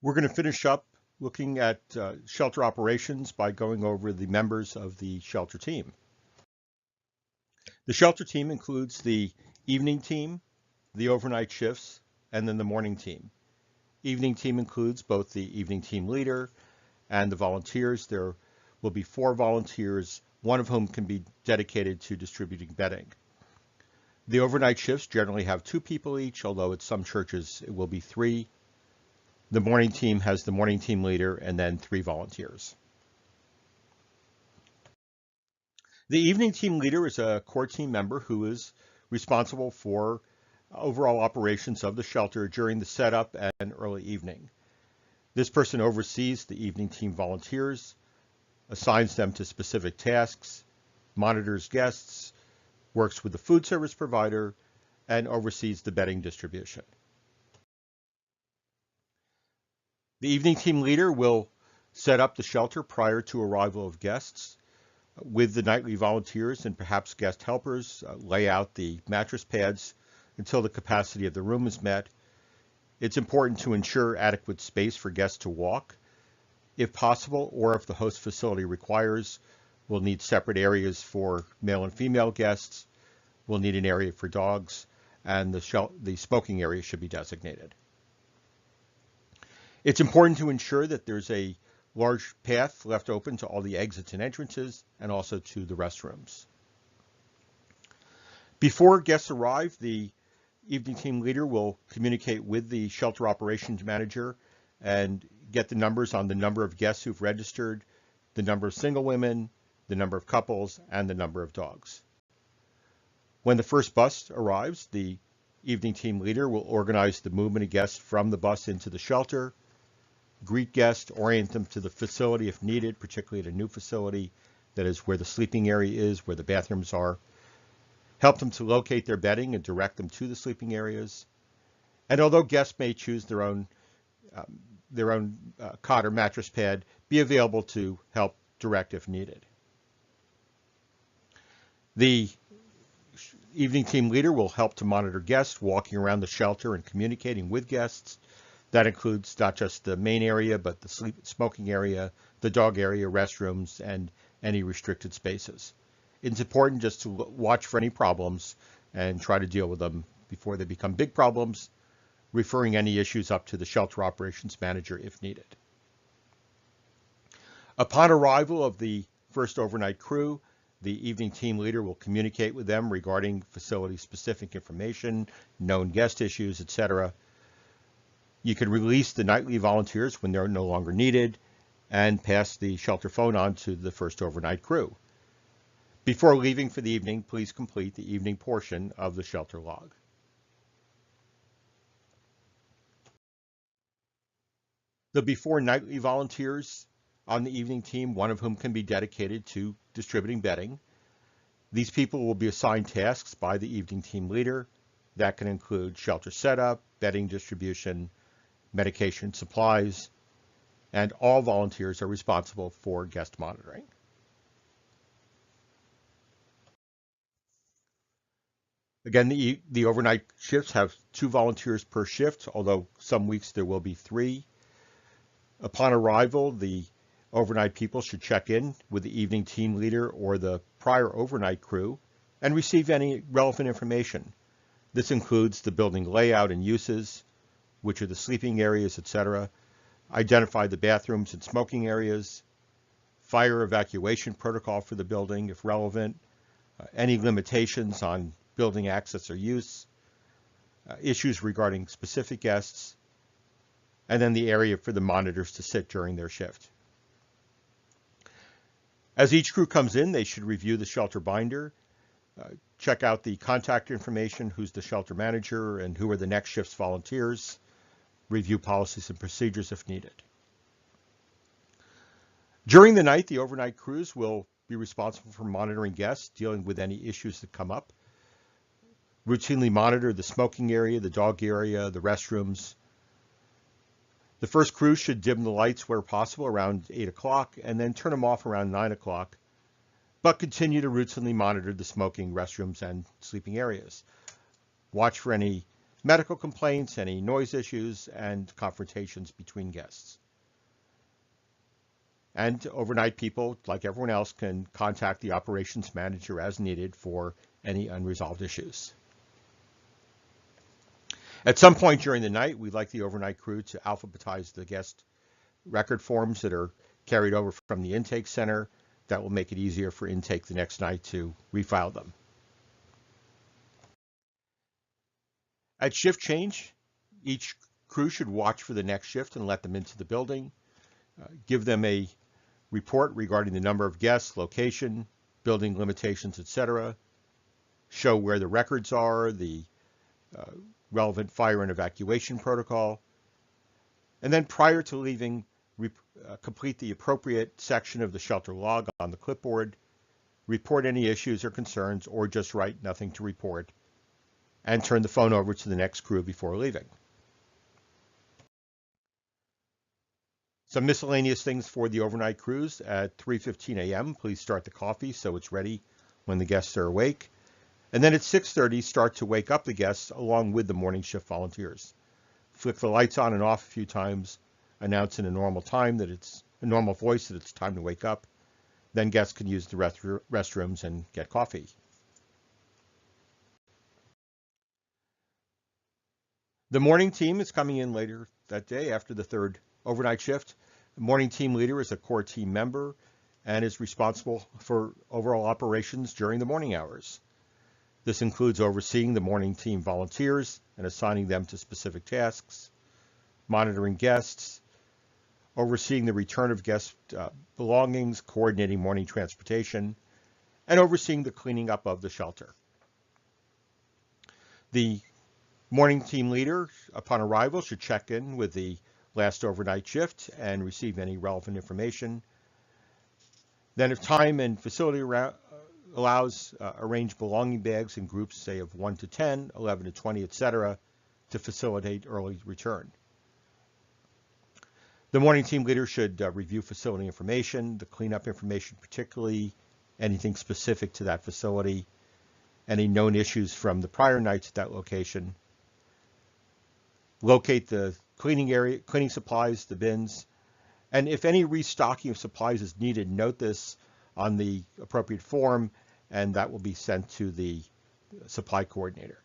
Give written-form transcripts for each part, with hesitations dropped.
We're going to finish up looking at shelter operations by going over the members of the shelter team. The shelter team includes the evening team, the overnight shifts, and then the morning team. Evening team includes both the evening team leader and the volunteers. There will be 4 volunteers, one of whom can be dedicated to distributing bedding. The overnight shifts generally have 2 people each, although at some churches it will be 3. The morning team has the morning team leader and then 3 volunteers. The evening team leader is a core team member who is responsible for overall operations of the shelter during the setup and early evening. This person oversees the evening team volunteers, assigns them to specific tasks, monitors guests, works with the food service provider, and oversees the bedding distribution. The evening team leader will set up the shelter prior to arrival of guests with the nightly volunteers and perhaps guest helpers, lay out the mattress pads until the capacity of the room is met. It's important to ensure adequate space for guests to walk. If possible, or if the host facility requires, we'll need separate areas for male and female guests. We'll need an area for dogs, and the smoking area should be designated. It's important to ensure that there's a large path left open to all the exits and entrances and also to the restrooms. Before guests arrive, the evening team leader will communicate with the shelter operations manager and get the numbers on the number of guests who've registered, the number of single women, the number of couples, and the number of dogs. When the first bus arrives, the evening team leader will organize the movement of guests from the bus into the shelter, greet guests, orient them to the facility if needed, particularly at a new facility, that is where the sleeping area is, where the bathrooms are, help them to locate their bedding and direct them to the sleeping areas. And although guests may choose their own cot or mattress pad, be available to help direct if needed. The evening team leader will help to monitor guests walking around the shelter and communicating with guests. That includes not just the main area, but the smoking area, the dog area, restrooms, and any restricted spaces. It's important just to watch for any problems and try to deal with them before they become big problems, referring any issues up to the shelter operations manager if needed. Upon arrival of the first overnight crew, the evening team leader will communicate with them regarding facility-specific information, known guest issues, etc. You can release the nightly volunteers when they're no longer needed and pass the shelter phone on to the first overnight crew. Before leaving for the evening, please complete the evening portion of the shelter log. There'll be 4 nightly volunteers on the evening team, one of whom can be dedicated to distributing bedding. These people will be assigned tasks by the evening team leader. That can include shelter setup, bedding distribution, medication supplies, and all volunteers are responsible for guest monitoring. Again, the overnight shifts have 2 volunteers per shift, although some weeks there will be 3. Upon arrival, the overnight people should check in with the evening team leader or the prior overnight crew and receive any relevant information. This includes the building layout and uses, which are the sleeping areas, etc., identify the bathrooms and smoking areas, fire evacuation protocol for the building if relevant, any limitations on building access or use, issues regarding specific guests, and then the area for the monitors to sit during their shift. As each crew comes in, they should review the shelter binder, check out the contact information, who's the shelter manager, and who are the next shift's volunteers, review policies and procedures if needed. During the night, the overnight crews will be responsible for monitoring guests, dealing with any issues that come up, routinely monitor the smoking area, the dog area, the restrooms. The first crew should dim the lights where possible around 8 o'clock and then turn them off around 9 o'clock, but continue to routinely monitor the smoking, restrooms, and sleeping areas. Watch for any medical complaints, any noise issues, and confrontations between guests. And overnight people, like everyone else, can contact the operations manager as needed for any unresolved issues. At some point during the night, we'd like the overnight crew to alphabetize the guest record forms that are carried over from the intake center. That will make it easier for intake the next night to refile them. At shift change, each crew should watch for the next shift and let them into the building. Give them a report regarding the number of guests, location, building limitations, etc. Show where the records are, the relevant fire and evacuation protocol. And then prior to leaving, complete the appropriate section of the shelter log on the clipboard, report any issues or concerns, or just write nothing to report, and turn the phone over to the next crew before leaving. Some miscellaneous things for the overnight crews. At 3:15 a.m., please start the coffee so it's ready when the guests are awake. And then at 6:30, start to wake up the guests along with the morning shift volunteers. Flick the lights on and off a few times, announce in a normal voice that it's time to wake up. Then guests can use the restrooms and get coffee. The morning team is coming in later that day after the third overnight shift. The morning team leader is a core team member and is responsible for overall operations during the morning hours. This includes overseeing the morning team volunteers and assigning them to specific tasks, monitoring guests, overseeing the return of guest belongings, coordinating morning transportation, and overseeing the cleaning up of the shelter. The morning team leader, upon arrival, should check in with the last overnight shift and receive any relevant information. Then, if time and facility allows, arrange belonging bags in groups, say of 1 to 10, 11 to 20, etc., to facilitate early return. The morning team leader should review facility information, the cleanup information, particularly anything specific to that facility, any known issues from the prior nights at that location, locate the cleaning supplies, the bins, and if any restocking of supplies is needed, note this on the appropriate form, and that will be sent to the supply coordinator.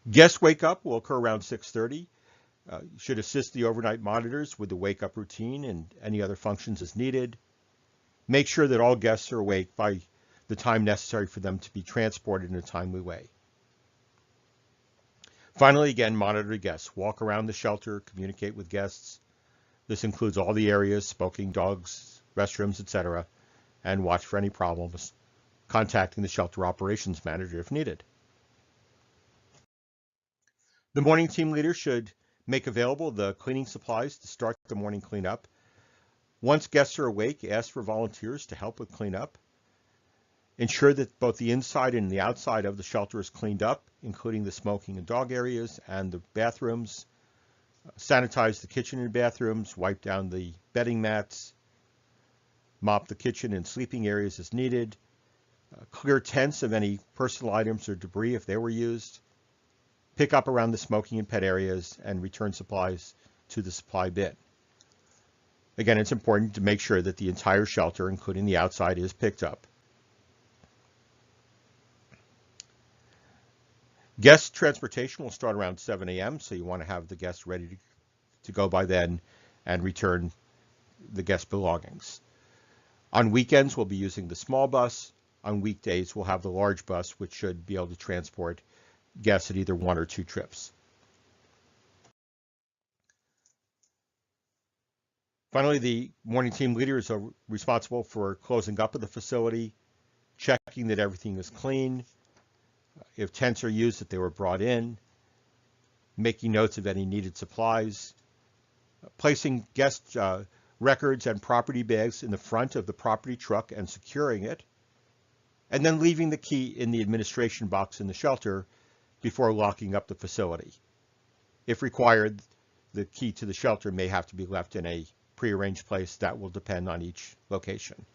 Guest wake up will occur around 6:30. You should assist the overnight monitors with the wake up routine and any other functions as needed. Make sure that all guests are awake by the time necessary for them to be transported in a timely way. Finally, again, monitor guests. Walk around the shelter, communicate with guests. This includes all the areas, smoking, dogs, restrooms, etc., and watch for any problems, contacting the shelter operations manager if needed. The morning team leader should make available the cleaning supplies to start the morning cleanup. Once guests are awake, ask for volunteers to help with cleanup. Ensure that both the inside and the outside of the shelter is cleaned up, including the smoking and dog areas and the bathrooms. Sanitize the kitchen and bathrooms, wipe down the bedding mats, mop the kitchen and sleeping areas as needed, clear tents of any personal items or debris if they were used, pick up around the smoking and pet areas, and return supplies to the supply bin. Again, it's important to make sure that the entire shelter, including the outside, is picked up. Guest transportation will start around 7 a.m., so you want to have the guests ready to go by then and return the guest belongings. On weekends, we'll be using the small bus. On weekdays, we'll have the large bus, which should be able to transport guests at either 1 or 2 trips. Finally, the morning team leader is responsible for closing up of the facility, checking that everything is clean, if tents are used, that they were brought in, making notes of any needed supplies, placing guest records and property bags in the front of the property truck and securing it, and then leaving the key in the administration box in the shelter before locking up the facility. If required, the key to the shelter may have to be left in a prearranged place. That will depend on each location.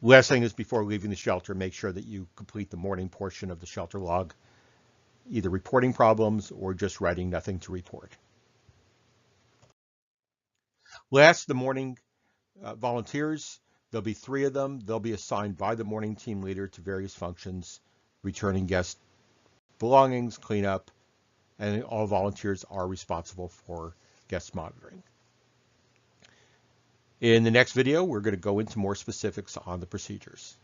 Last thing is, before leaving the shelter, make sure that you complete the morning portion of the shelter log, either reporting problems or just writing nothing to report. Last, the morning volunteers. There'll be 3 of them. They'll be assigned by the morning team leader to various functions, returning guest belongings, cleanup, and all volunteers are responsible for guest monitoring. In the next video, we're going to go into more specifics on the procedures.